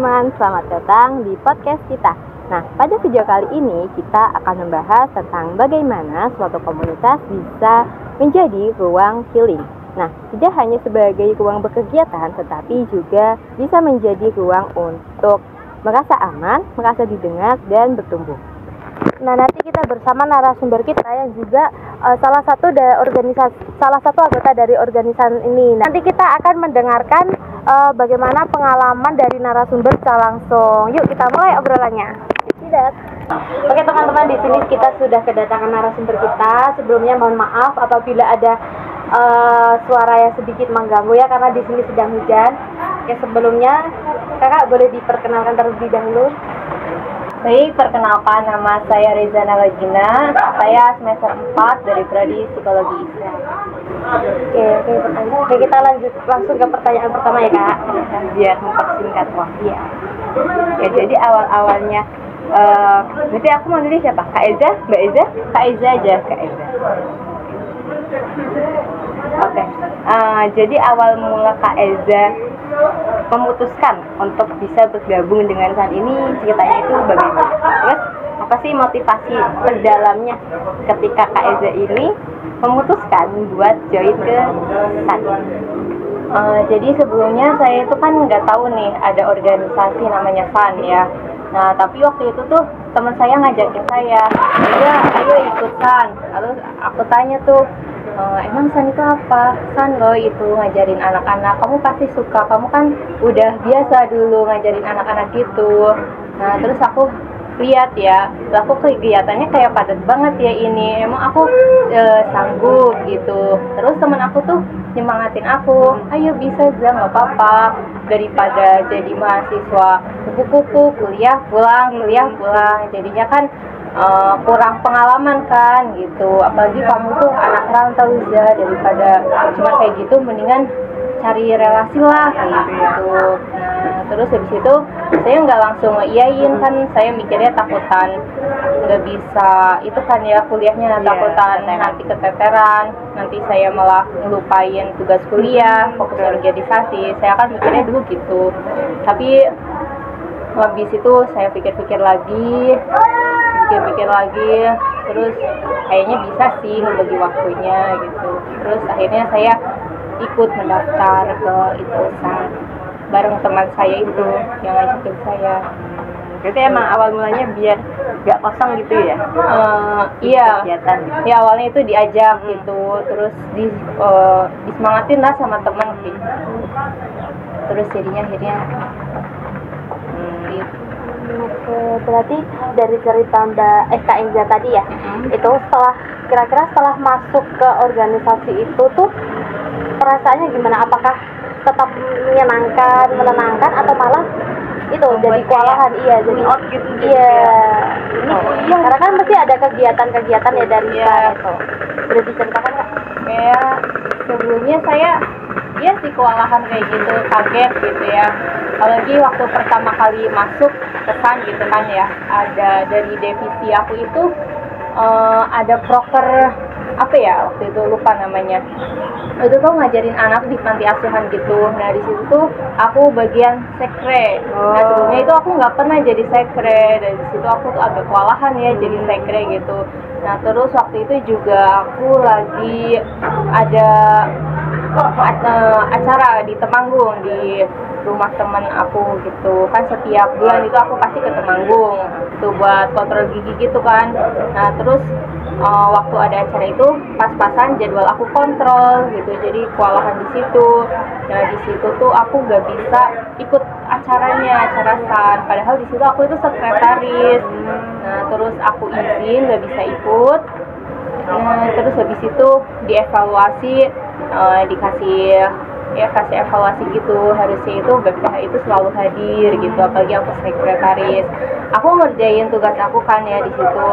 teman-teman, selamat datang di podcast kita. Nah, pada video kali ini kita akan membahas tentang bagaimana suatu komunitas bisa menjadi ruang healing. Nah, tidak hanya sebagai ruang berkegiatan, tetapi juga bisa menjadi ruang untuk merasa aman, merasa didengar, dan bertumbuh. Nah, nanti kita bersama narasumber kita yang juga salah satu anggota dari organisasi ini. Nanti kita akan mendengarkan bagaimana pengalaman dari narasumber secara langsung. Yuk kita mulai obrolannya. Tidak. Oke teman-teman, di sini kita sudah kedatangan narasumber kita. Sebelumnya mohon maaf apabila ada suara yang sedikit mengganggu ya, karena di sini sedang hujan. Oke, sebelumnya kakak boleh diperkenalkan terlebih dahulu. Baik, perkenalkan, nama saya Reza Nalagina. Saya semester 4 dari Prodi Psikologi Islam. Oke, kita lanjut langsung ke pertanyaan pertama ya kak, Biar mempersingkat waktu. Ya, jadi awal-awalnya berarti aku manggilnya siapa? Kak Eza? Mbak Eza? Kak Eza aja, Kak Eza. Oke. Jadi awal mula Kak Eza memutuskan untuk bisa bergabung dengan SAN ini, ceritanya itu bagaimana? Terus apa sih motivasi terdalamnya ketika Kak Eza ini memutuskan buat join ke SAN? Jadi sebelumnya saya itu kan nggak tahu nih ada organisasi namanya SAN ya. Nah, tapi waktu itu tuh teman saya ngajakin saya, "Iya, ayo ikut SAN." Lalu aku tanya tuh, emang SAN itu apa? SAN loh itu ngajarin anak-anak, kamu pasti suka, kamu kan udah biasa dulu ngajarin anak-anak gitu. Nah, terus aku lihat ya, aku kegiatannya kayak padat banget ya ini, emang aku sanggup gitu. Terus temen aku tuh nyemangatin aku, ayo bisa Zah, nggak apa-apa, daripada jadi mahasiswa kupu-kupu, kuliah pulang, jadinya kan kurang pengalaman kan gitu. Apalagi kamu tuh anak rantau Zah, daripada cuma kayak gitu mendingan cari relasi lah gitu. Nah, terus habis itu saya nggak langsung ngiyain, kan saya mikirnya takutan nggak bisa itu kan ya kuliahnya, takutan nanti keteteran, nanti saya malah ngelupain tugas kuliah, fokus organisasi. Saya kan mikirnya dulu gitu. Tapi habis itu saya pikir-pikir lagi, terus kayaknya bisa sih ngebagi waktunya gitu. Terus akhirnya saya ikut mendaftar ke itu SAN bareng teman saya itu yang ngajakin saya. Berarti emang awal mulanya biar gak kosong gitu ya? Iya. Kegiatan gitu. Ya awalnya itu diajak gitu, terus disemangatin lah sama teman gitu. Terus jadinya akhirnya gitu. Oke, berarti dari cerita Kak Eza tadi ya, itu kira-kira setelah masuk ke organisasi itu tuh perasaannya gimana? Apakah tetap menenangkan atau malah itu jadi kewalahan? Iya, jadi gitu. Karena kan mesti ada kegiatan-kegiatan ya dari sana itu. Boleh diceritakan nggak? Kayak sebelumnya saya sih kewalahan kayak gitu, kaget gitu ya. Apalagi waktu pertama kali masuk ke SAN gitu kan ya, ada dari divisi aku itu ada proker apa ya waktu itu lupa namanya. Itu tuh ngajarin anak di panti asuhan gitu. Nah di situ tuh aku bagian sekre. Nah sebelumnya itu aku nggak pernah jadi sekre. Dan di situ aku tuh agak kewalahan ya jadi sekre gitu. Nah terus waktu itu juga aku lagi ada acara di Temanggung di rumah teman aku gitu kan. Setiap bulan itu aku pasti ke Temanggung tuh buat kontrol gigi gitu kan. Nah terus waktu ada acara itu pas-pasan jadwal aku kontrol gitu, jadi kewalahan di situ. Nah di situ tuh aku nggak bisa ikut acara SAN, padahal di situ aku itu sekretaris. Nah terus aku izin nggak bisa ikut. Nah terus habis itu dievaluasi, dikasih evaluasi gitu, harusnya itu BPH itu selalu hadir gitu, apalagi aku sekretaris. Aku ngerjain tugas aku kan ya di situ,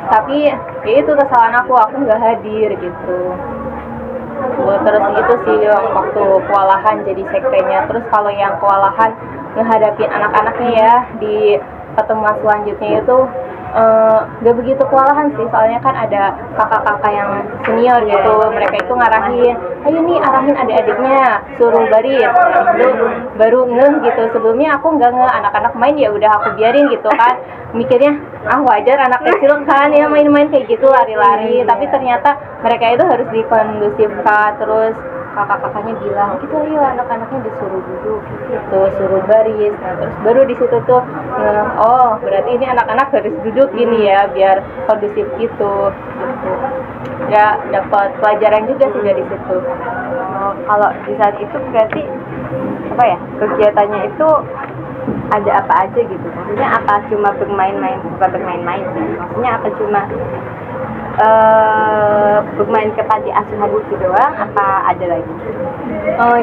tapi ya itu kesalahan aku nggak hadir gitu. Terus itu sih yang waktu kewalahan jadi sekrenya. Terus kalau yang kewalahan ngehadapin anak-anaknya ya di pertemuan selanjutnya itu gak begitu kewalahan sih, soalnya kan ada kakak-kakak yang senior gitu, mereka itu ngarahin, ayo nih arahin adik-adiknya suruh baris, itu baru ngeh gitu. Sebelumnya aku nggak ngeh, anak-anak main ya udah aku biarin gitu kan, mikirnya wajar anak kecil kan ya main-main kayak gitu lari-lari, tapi ternyata mereka itu harus dikondusifkan. Terus kakak-kakaknya bilang gitu, ayo anak-anaknya disuruh duduk gitu, suruh baris. Nah terus baru di situ tuh oh berarti ini anak-anak harus duduk gini ya biar kondusif gitu. Ya dapat pelajaran juga sih dari situ. Kalau di saat itu berarti apa ya, kegiatannya itu ada apa aja gitu? Maksudnya apa cuma bermain-main? Bukan bermain-main sih, maksudnya apa cuma bermain ke panti asuhan gitu doang, apa ada lagi?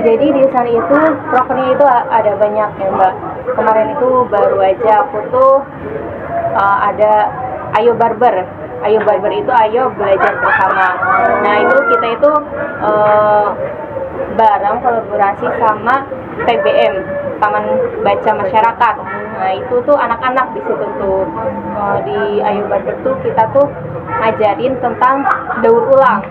Jadi di sana itu prokernya itu ada banyak ya Mbak. Kemarin itu baru aja aku tuh ada Ayo Barber. Ayo Barber itu ayo belajar bersama. Nah itu kita itu bareng kolaborasi sama TBM, Taman Baca Masyarakat. Nah itu tuh anak-anak di situ tuh di Ayo Barber tuh kita tuh ngajarin tentang daur ulang.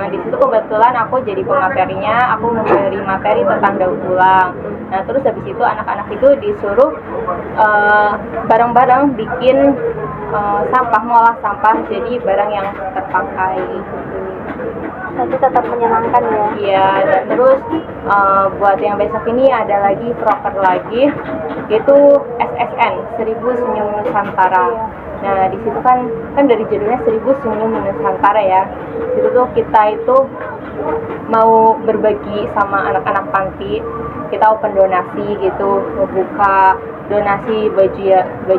Di situ kebetulan aku jadi pematerinya, aku memberi materi tentang daur ulang. Nah terus habis itu anak-anak itu disuruh bareng-bareng bikin sampah, ngolah sampah jadi barang yang terpakai. Tapi tetap menyenangkan ya. Iya, dan terus buat yang besok ini ada lagi proker lagi, yaitu SSN, 1000 Senyum Nusantara. Nah di situ kan dari judulnya 1000 Senyum Nusantara ya. Di situ tuh kita itu mau berbagi sama anak-anak panti. Kita open donasi gitu, membuka donasi baju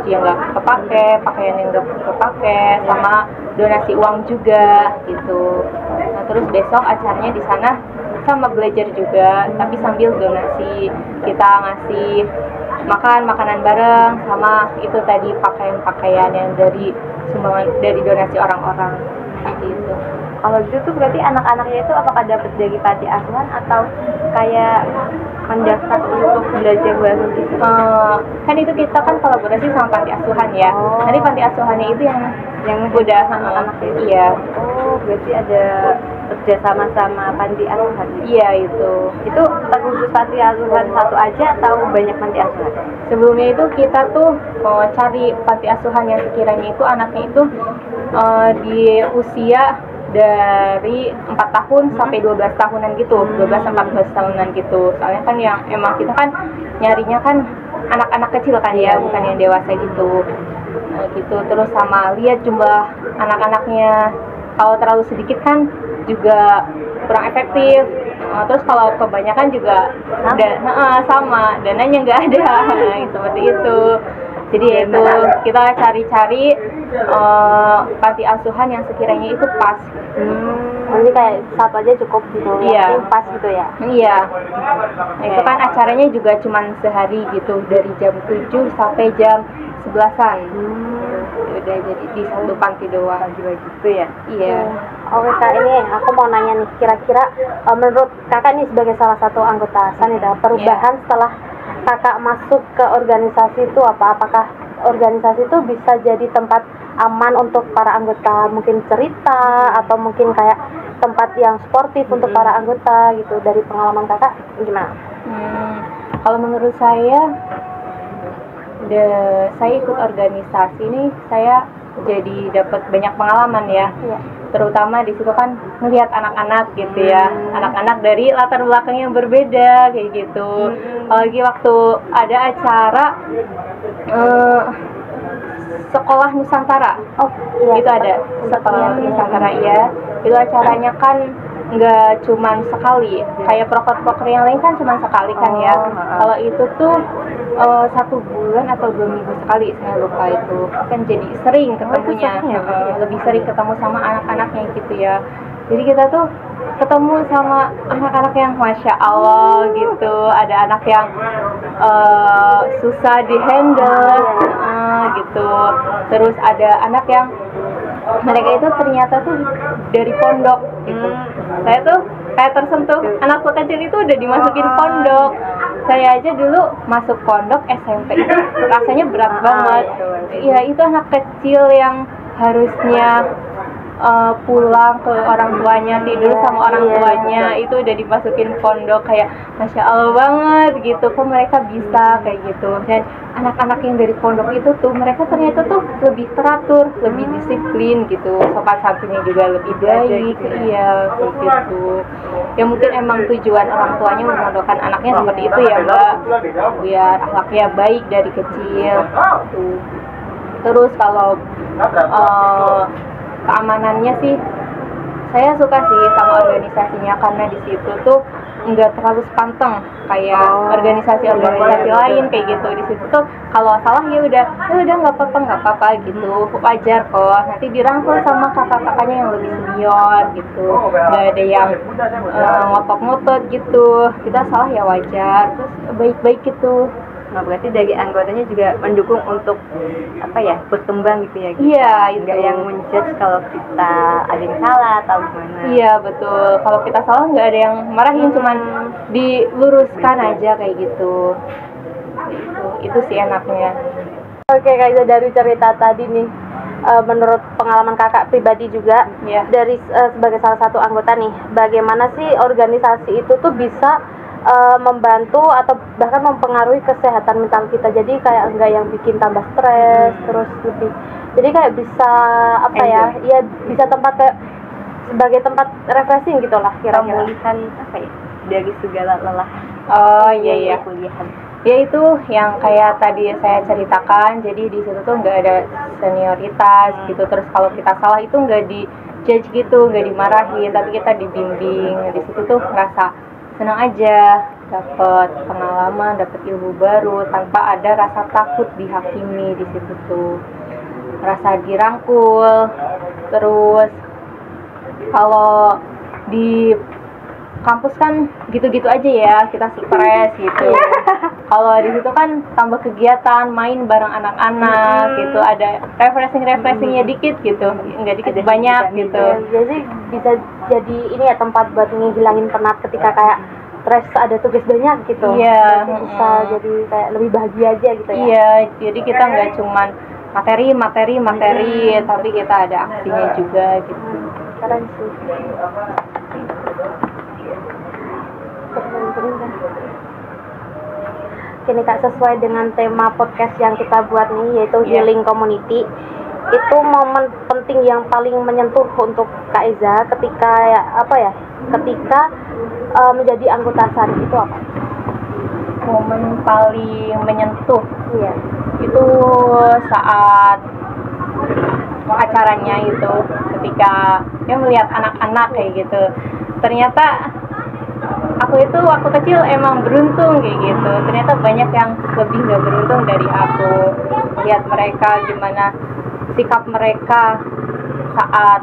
yang nggak kepake, pakaian yang nggak kepake, sama donasi uang juga gitu. Nah terus besok acaranya di sana sama belajar juga, tapi sambil donasi. Kita ngasih makanan bareng, sama itu tadi pakaian yang dari sumbangan dari donasi orang-orang gitu. Kalau gitu tuh berarti anak-anaknya itu apakah dapat dari panti asuhan atau kayak mendaftar untuk belajar bahasa gitu? Kan itu kita kan kolaborasi sama panti asuhan ya. Nanti panti asuhannya itu yang udah anak-anak itu. Iya. Oh, berarti ada kerjasama sama panti asuhan. Iya itu. Itu terkhusus panti asuhan satu aja atau banyak panti asuhan? Sebelumnya itu kita tuh mau cari panti asuhan yang sekiranya itu anaknya itu di usia dari 4 tahun sampai 12 tahunan gitu, 12-14 tahunan gitu. Soalnya kan yang emang kita kan nyarinya kan anak-anak kecil kan ya, bukan yang dewasa gitu. Gitu. Terus sama lihat jumlah anak-anaknya, kalau terlalu sedikit kan juga kurang efektif. Terus kalau kebanyakan juga sama, dananya nggak ada. Seperti itu. Jadi itu kita cari-cari panti asuhan yang sekiranya itu pas. Jadi kayak satu aja cukup gitu, iya. Yang pas gitu ya? Iya. Nah, itu kan acaranya juga cuma sehari gitu, dari jam 7 sampai jam 11-an. Udah jadi di satu panti doang gitu ya? Iya. Oke Kak, ini aku mau nanya nih, kira-kira menurut Kakak nih sebagai salah satu anggota Sanida, perubahan setelah Kakak masuk ke organisasi itu apa? Apakah organisasi itu bisa jadi tempat aman untuk para anggota, mungkin cerita atau mungkin kayak tempat yang sportif untuk para anggota gitu? Dari pengalaman Kakak gimana? Kalau menurut saya ikut organisasi nih, saya jadi dapat banyak pengalaman ya. Terutama di situ kan melihat anak-anak gitu ya, anak-anak dari latar belakang yang berbeda kayak gitu. Apalagi waktu ada acara Sekolah Nusantara, itu ada Sekolah Nusantara ya. Itu acaranya kan nggak cuman sekali, kayak proker-proker yang lain kan cuman sekali kan ya. Kalau itu tuh 1 bulan atau 2 minggu sekali, saya lupa itu. Kan jadi sering ketemunya, lebih sering ketemu sama anak-anaknya gitu ya. Jadi kita tuh ketemu sama anak-anak yang Masya Allah gitu. Ada anak yang susah dihandle gitu. Terus ada anak yang mereka itu ternyata tuh dari pondok gitu. Saya tuh kayak tersentuh, anak kecil itu udah dimasukin pondok. Saya aja dulu masuk pondok SMP itu rasanya berat banget. Iya, itu anak kecil yang harusnya pulang ke orang tuanya, tidur sama orang tuanya, itu udah dimasukin pondok, kayak Masya Allah banget gitu, kok mereka bisa kayak gitu. Dan anak-anak yang dari pondok itu tuh mereka ternyata tuh lebih teratur, lebih disiplin gitu, sopan santunnya juga lebih baik. Iya kayak gitu. Ya mungkin emang tujuan orang tuanya memondokkan anaknya seperti itu ya Mbak, biar akhlaknya baik dari kecil tuh. Terus kalau keamanannya sih saya suka sih sama organisasinya, karena di situ tuh nggak terlalu sepanteng kayak organisasi-organisasi lain kayak gitu. Di situ tuh kalau salah ya udah nggak apa-apa gitu, wajar kok, nanti dirangkul sama kakak-kakaknya yang lebih senior gitu, nggak ada yang ngotot-ngotot gitu, kita salah ya wajar, terus baik-baik gitu. Nah, berarti dari anggotanya juga mendukung untuk berkembang gitu ya? Iya, nggak yang menjudge kalau kita ada yang salah atau gimana? Iya betul, kalau kita salah nggak ada yang marahin, cuman diluruskan aja kayak gitu. Itu sih enaknya. Oke, Kak Iza, dari cerita tadi nih, menurut pengalaman kakak pribadi juga, dari sebagai salah satu anggota nih, bagaimana sih organisasi itu tuh bisa membantu atau bahkan mempengaruhi kesehatan mental kita? Jadi kayak enggak yang bikin tambah stres, terus lebih, jadi kayak bisa bisa tempat kayak sebagai tempat refreshing gitulah kira-kira. Pemulihan dari segala lelah. Oh iya. Kuliahan. Ya itu yang kayak tadi saya ceritakan, jadi di situ tuh nggak ada senioritas gitu, terus kalau kita salah itu nggak di judge gitu, nggak dimarahin, tapi kita dibimbing. Di situ tuh ngerasa senang aja, dapat pengalaman, dapat ilmu baru tanpa ada rasa takut dihakimi. Di situ tuh rasa dirangkul. Terus kalau di kampus kan gitu-gitu aja ya, kita stres gitu. Kalau di situ kan tambah kegiatan, main bareng anak-anak gitu, ada refreshingnya dikit gitu, nggak dikit banyak gitu. Jadi bisa jadi ini ya, tempat buat ngehilangin penat ketika kayak stres, ada tugas banyak gitu. Iya. Bisa jadi kayak lebih bahagia aja gitu ya. Iya, jadi kita nggak cuman materi, tapi kita ada aksinya juga gitu. Keren sih. Oke nih Kak, sesuai dengan tema podcast yang kita buat nih, yaitu healing community, itu momen penting yang paling menyentuh untuk Kak Iza ketika ketika menjadi anggota SAN itu apa? Momen paling menyentuh Iya. itu saat acaranya itu, ketika melihat anak-anak kayak gitu. Ternyata aku itu waktu kecil emang beruntung kayak gitu. Ternyata banyak yang lebih nggak beruntung dari aku. Lihat mereka gimana sikap mereka saat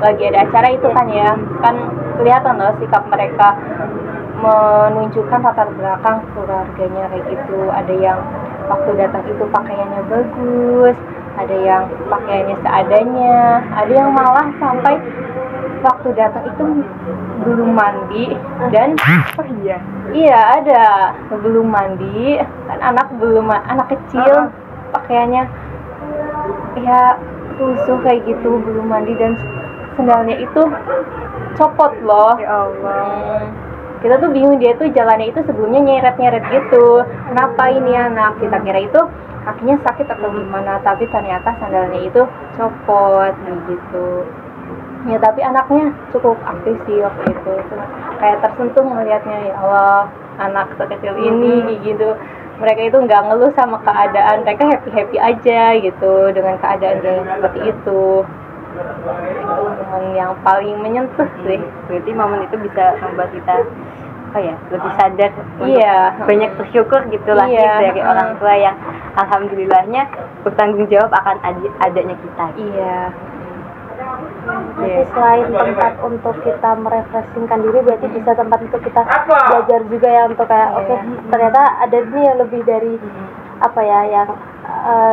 lagi ada acara itu kan ya, kan kelihatan loh sikap mereka, menunjukkan latar belakang keluarganya kayak gitu. Ada yang waktu datang itu pakaiannya bagus, ada yang pakaiannya seadanya, ada yang malah sampai waktu datang itu belum mandi. Dan iya ada belum mandi, kan anak kecil pakaiannya ya lusuh kayak gitu, belum mandi, dan sendalnya itu copot loh. Ya Allah. Kita tuh bingung, dia tuh jalannya itu sebelumnya nyeret-nyeret gitu. Kenapa ini anak? Kita kira itu kakinya sakit atau gimana, tapi ternyata sandalnya itu copot gitu. Ya tapi anaknya cukup aktif sih waktu itu. Terus kayak tersentuh melihatnya, ya Allah, anak sekecil ini gitu. Mereka itu nggak ngeluh sama keadaan, mereka happy aja gitu dengan keadaan yang seperti itu. Itu momen yang paling menyentuh sih. Berarti momen itu bisa membuat kita lebih sadar untuk banyak bersyukur gitulah dari orang tua yang alhamdulillahnya bertanggung jawab akan adanya kita. Iya. Jadi selain tempat untuk kita merefreshingkan diri, berarti bisa tempat untuk kita belajar juga ya, untuk kayak ternyata ada nih yang lebih dari yang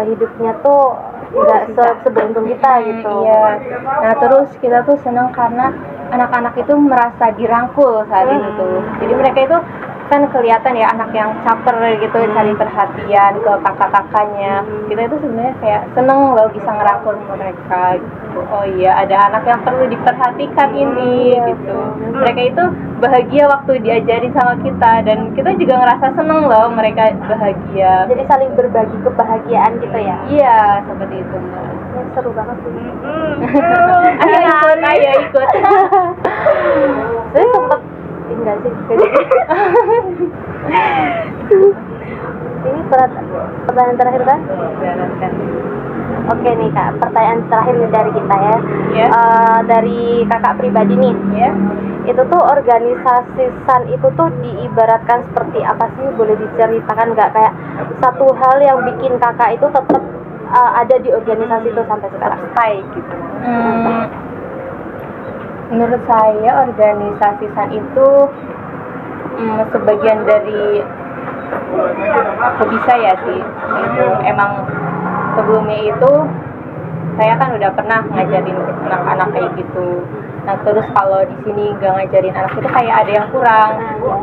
hidupnya tuh nggak seberuntung kita gitu. Iya. Nah terus kita tuh senang karena anak-anak itu merasa dirangkul saat itu tuh. Jadi mereka itu kan kelihatan ya anak yang caper gitu, cari perhatian ke kakak-kakaknya. Kita itu sebenarnya kayak seneng loh bisa ngerangkul mereka gitu. Oh iya, ada anak yang perlu diperhatikan ini gitu. Mereka itu bahagia waktu diajarin sama kita, dan kita juga ngerasa seneng loh mereka bahagia. Jadi saling berbagi kebahagiaan gitu ya. Iya, seperti itu Mbak. Ya, seru banget sih. Ayo ikut. Saya sempet enggak sih ini pertanyaan terakhir kan? Oke nih Kak, pertanyaan terakhir nih dari kita ya. Dari kakak pribadi nih. Itu tuh organisasi SAN itu tuh diibaratkan seperti apa sih? Boleh diceritakan nggak, kayak satu hal yang bikin kakak itu tetap ada di organisasi itu sampai sekarang? Gitu. Menurut saya organisasi SAN itu sebagian dari hobi saya sih. Itu emang sebelumnya itu saya kan udah pernah ngajarin anak-anak kayak gitu. Nah terus kalau di sini nggak ngajarin anak itu kayak ada yang kurang.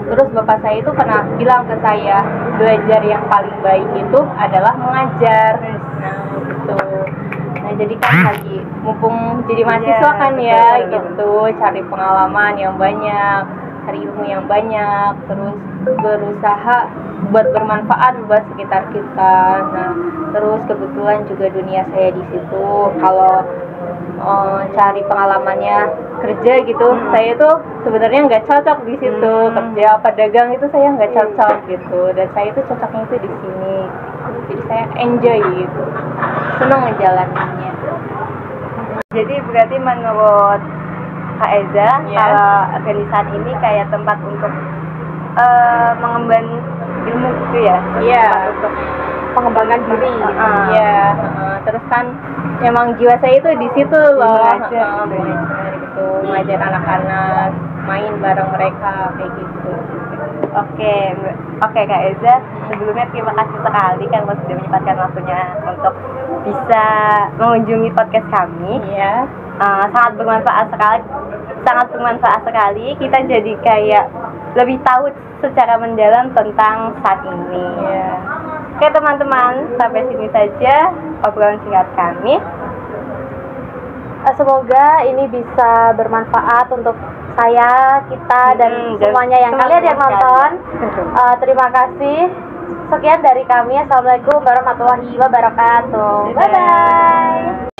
Terus bapak saya itu pernah bilang ke saya, belajar yang paling baik itu adalah mengajar. Nah gitu. Nah jadi kan lagi mumpung jadi mahasiswa kan ya, gitu, cari pengalaman yang banyak, cari ilmu yang banyak, terus berusaha buat bermanfaat buat sekitar kita. Nah terus kebetulan juga dunia saya di situ, kalau cari pengalamannya kerja gitu, saya itu sebenarnya nggak cocok di situ. Kerja pedagang itu saya nggak cocok gitu, dan saya itu cocoknya itu di sini. Jadi saya enjoy gitu, senang ngejalaninnya. Jadi berarti menurut Kak Eza, kalau organisasi ini kayak tempat untuk mengemban ilmu gitu ya? Iya. Untuk Pengembangan diri. Iya. Terus kan emang jiwa saya itu di situ loh. Mengajar gitu, ngajar anak-anak, main bareng mereka kayak gitu. Oke Kak Eza, sebelumnya terima kasih sekali kan sudah menyempatkan waktunya untuk bisa mengunjungi podcast kami. Iya. Sangat bermanfaat sekali. Kita jadi kayak lebih tahu secara mendalam tentang saat ini. Iya. Oke teman-teman, sampai sini saja obrolan singkat kami. Semoga ini bisa bermanfaat untuk saya, kita, dan semuanya yang kalian yang nonton. Terima kasih. Sekian dari kami. Assalamualaikum warahmatullahi wabarakatuh. Bye bye.